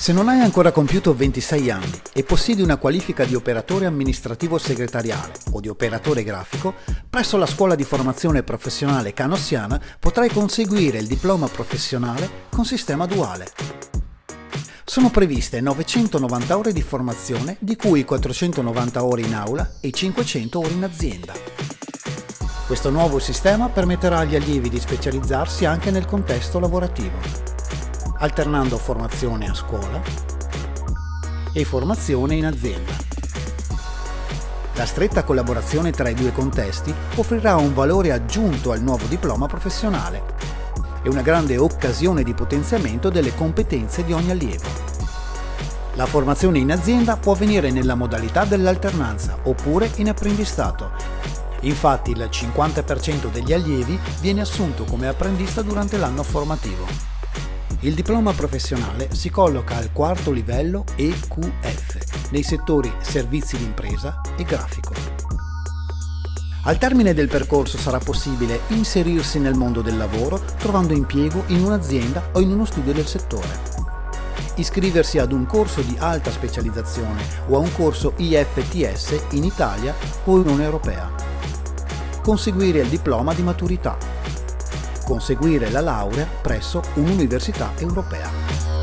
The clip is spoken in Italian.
Se non hai ancora compiuto 26 anni e possiedi una qualifica di operatore amministrativo segretariale o di operatore grafico, presso la scuola di formazione professionale Canossiana potrai conseguire il diploma professionale con sistema duale. Sono previste 990 ore di formazione, di cui 490 ore in aula e 500 ore in azienda. Questo nuovo sistema permetterà agli allievi di specializzarsi anche nel contesto lavorativo, alternando formazione a scuola e formazione in azienda. La stretta collaborazione tra i due contesti offrirà un valore aggiunto al nuovo diploma professionale e una grande occasione di potenziamento delle competenze di ogni allievo. La formazione in azienda può avvenire nella modalità dell'alternanza oppure in apprendistato. Infatti il 50% degli allievi viene assunto come apprendista durante l'anno formativo. Il diploma professionale si colloca al quarto livello EQF nei settori servizi d'impresa e grafico. Al termine del percorso sarà possibile inserirsi nel mondo del lavoro trovando impiego in un'azienda o in uno studio del settore. Iscriversi ad un corso di alta specializzazione o a un corso IFTS in Italia o in Unione Europea. Conseguire il diploma di maturità. Conseguire la laurea presso un'università europea.